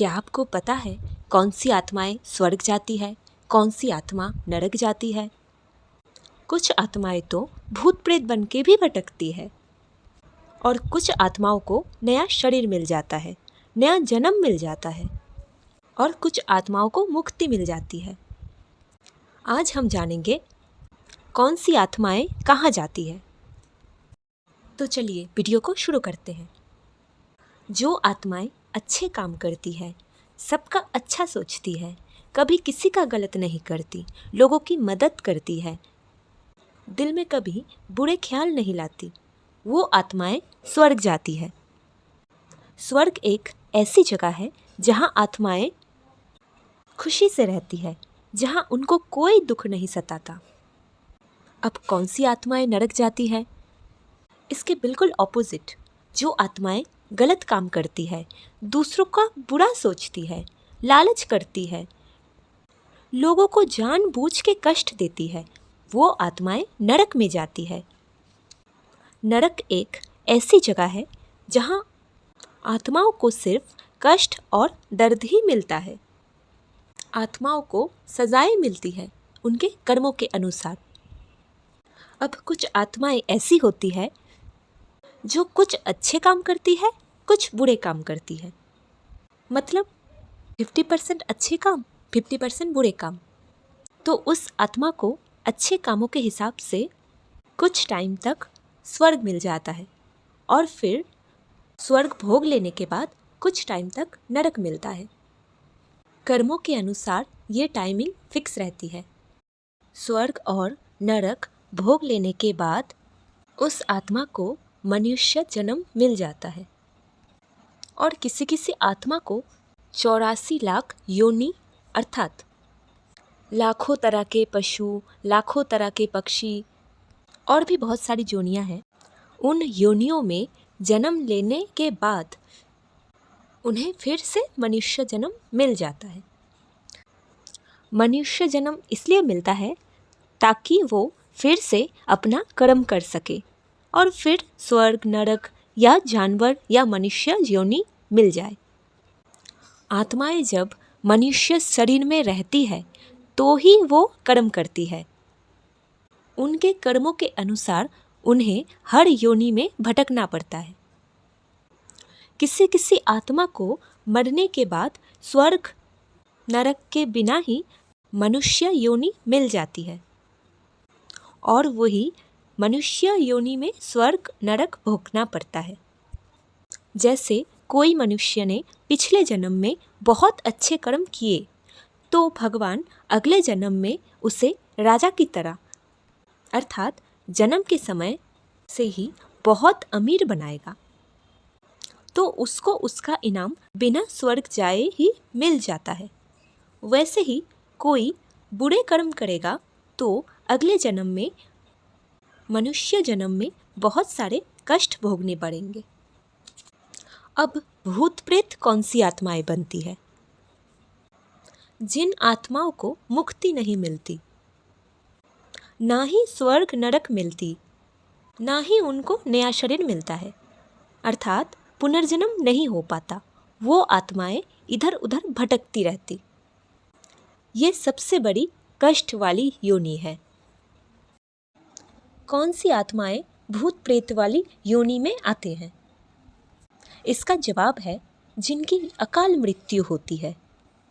क्या आपको पता है कौन सी आत्माएं स्वर्ग जाती है, कौन सी आत्मा नरक जाती है? कुछ आत्माएं तो भूत प्रेत बन के भी भटकती है और कुछ आत्माओं को नया शरीर मिल जाता है, नया जन्म मिल जाता है और कुछ आत्माओं को मुक्ति मिल जाती है। आज हम जानेंगे कौन सी आत्माएं कहाँ जाती है। तो चलिए वीडियो को शुरू करते हैं। जो आत्माएं अच्छे काम करती है, सबका अच्छा सोचती है, कभी किसी का गलत नहीं करती, लोगों की मदद करती है, दिल में कभी बुरे ख्याल नहीं लाती, वो आत्माएं स्वर्ग जाती है। स्वर्ग एक ऐसी जगह है जहाँ आत्माएं खुशी से रहती है, जहाँ उनको कोई दुख नहीं सताता। अब कौन सी आत्माएं नरक जाती है? इसके बिल्कुल ऑपोजिट, जो आत्माएं गलत काम करती है, दूसरों का बुरा सोचती है, लालच करती है, लोगों को जानबूझ के कष्ट देती है, वो आत्माएं नरक में जाती है। नरक एक ऐसी जगह है जहाँ आत्माओं को सिर्फ कष्ट और दर्द ही मिलता है। आत्माओं को सजाएं मिलती है उनके कर्मों के अनुसार। अब कुछ आत्माएं ऐसी होती है जो कुछ अच्छे काम करती है, कुछ बुरे काम करती है। मतलब 50% अच्छे काम, 50% बुरे काम। तो उस आत्मा को अच्छे कामों के हिसाब से कुछ टाइम तक स्वर्ग मिल जाता है और फिर स्वर्ग भोग लेने के बाद कुछ टाइम तक नरक मिलता है। कर्मों के अनुसार ये टाइमिंग फिक्स रहती है। स्वर्ग और नरक भोग लेने के बाद उस आत्मा को मनुष्य जन्म मिल जाता है और किसी किसी आत्मा को 84 लाख योनि अर्थात लाखों तरह के पशु, लाखों तरह के पक्षी और भी बहुत सारी योनियां हैं। उन योनियों में जन्म लेने के बाद उन्हें फिर से मनुष्य जन्म मिल जाता है। मनुष्य जन्म इसलिए मिलता है ताकि वो फिर से अपना कर्म कर सके और फिर स्वर्ग, नरक या जानवर या मनुष्य योनि मिल जाए। आत्माएं जब मनुष्य शरीर में रहती है तो ही वो कर्म करती है। उनके कर्मों के अनुसार उन्हें हर योनि में भटकना पड़ता है। किसी किसी आत्मा को मरने के बाद स्वर्ग, नरक के बिना ही मनुष्य योनि मिल जाती है और वही मनुष्य योनि में स्वर्ग, नरक भोगना पड़ता है। जैसे कोई मनुष्य ने पिछले जन्म में बहुत अच्छे कर्म किए तो भगवान अगले जन्म में उसे राजा की तरह अर्थात जन्म के समय से ही बहुत अमीर बनाएगा, तो उसको उसका इनाम बिना स्वर्ग जाए ही मिल जाता है। वैसे ही कोई बुरे कर्म करेगा तो अगले जन्म में, मनुष्य जन्म में बहुत सारे कष्ट भोगने पड़ेंगे। अब भूत प्रेत कौन सी आत्माएं बनती है? जिन आत्माओं को मुक्ति नहीं मिलती, ना ही स्वर्ग नरक मिलती, ना ही उनको नया शरीर मिलता है, अर्थात पुनर्जन्म नहीं हो पाता, वो आत्माएं इधर उधर भटकती रहती। ये सबसे बड़ी कष्ट वाली योनि है। कौन सी आत्माएं भूत प्रेत वाली योनि में आते हैं? इसका जवाब है जिनकी अकाल मृत्यु होती है,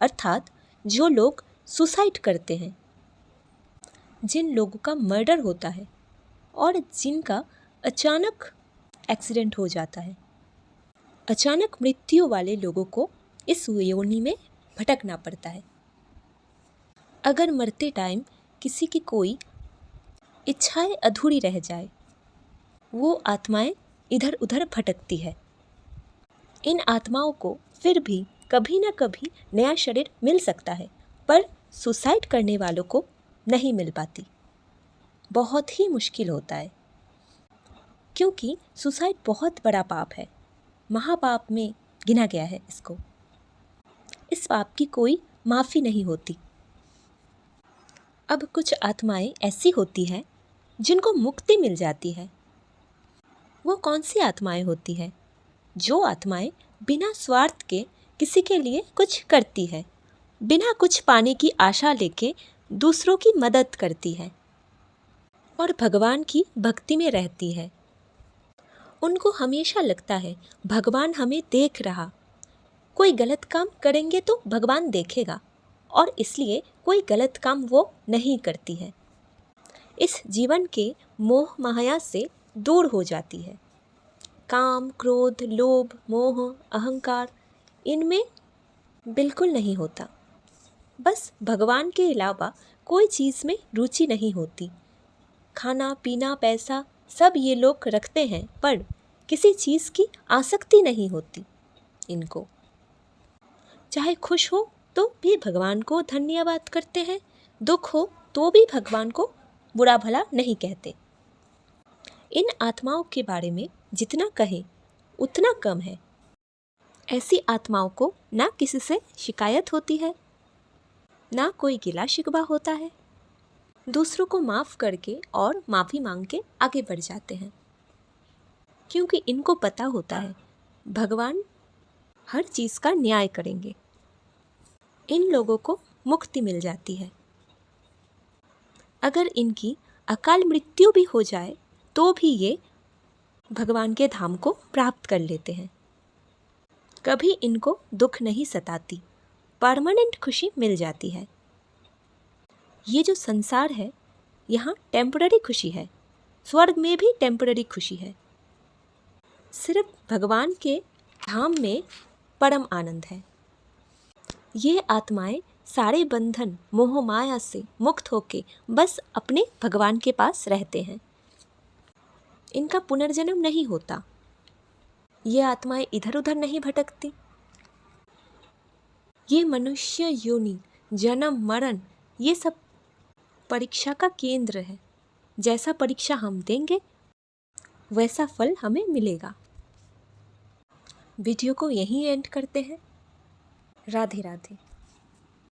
अर्थात जो लोग सुसाइड करते हैं, जिन लोगों का मर्डर होता है और जिनका अचानक एक्सीडेंट हो जाता है। अचानक मृत्यु वाले लोगों को इस योनि में भटकना पड़ता है। अगर मरते टाइम किसी की कोई इच्छाएं अधूरी रह जाए, वो आत्माएं इधर उधर भटकती है। इन आत्माओं को फिर भी कभी ना कभी नया शरीर मिल सकता है, पर सुसाइड करने वालों को नहीं मिल पाती। बहुत ही मुश्किल होता है, क्योंकि सुसाइड बहुत बड़ा पाप है, महापाप में गिना गया है इसको। इस पाप की कोई माफ़ी नहीं होती। अब कुछ आत्माएं ऐसी होती हैं जिनको मुक्ति मिल जाती है। वो कौन सी आत्माएं होती हैं? जो आत्माएं बिना स्वार्थ के किसी के लिए कुछ करती है, बिना कुछ पाने की आशा लेके दूसरों की मदद करती है और भगवान की भक्ति में रहती है। उनको हमेशा लगता है भगवान हमें देख रहा, कोई गलत काम करेंगे तो भगवान देखेगा, और इसलिए कोई गलत काम वो नहीं करती है। इस जीवन के मोह माया से दूर हो जाती है। काम, क्रोध, लोभ, मोह, अहंकार इनमें बिल्कुल नहीं होता। बस भगवान के अलावा कोई चीज़ में रुचि नहीं होती। खाना पीना पैसा सब ये लोग रखते हैं, पर किसी चीज़ की आसक्ति नहीं होती इनको। चाहे खुश हो तो भी भगवान को धन्यवाद करते हैं, दुख हो तो भी भगवान को बुरा भला नहीं कहते। इन आत्माओं के बारे में जितना कहें उतना कम है। ऐसी आत्माओं को ना किसी से शिकायत होती है, ना कोई गिला शिकवा होता है। दूसरों को माफ़ करके और माफ़ी मांग के आगे बढ़ जाते हैं, क्योंकि इनको पता होता है भगवान हर चीज़ का न्याय करेंगे। इन लोगों को मुक्ति मिल जाती है। अगर इनकी अकाल मृत्यु भी हो जाए तो भी ये भगवान के धाम को प्राप्त कर लेते हैं। कभी इनको दुख नहीं सताती, परमानेंट खुशी मिल जाती है। ये जो संसार है यहाँ टेम्पररी खुशी है, स्वर्ग में भी टेम्पररी खुशी है। सिर्फ भगवान के धाम में परम आनंद है। ये आत्माएं सारे बंधन मोह माया से मुक्त होके बस अपने भगवान के पास रहते हैं। इनका पुनर्जन्म नहीं होता। ये आत्माएं इधर उधर नहीं भटकती। ये मनुष्य योनि, जन्म मरण, ये सब परीक्षा का केंद्र है। जैसा परीक्षा हम देंगे वैसा फल हमें मिलेगा। वीडियो को यहीं एंड करते हैं। राधे राधे।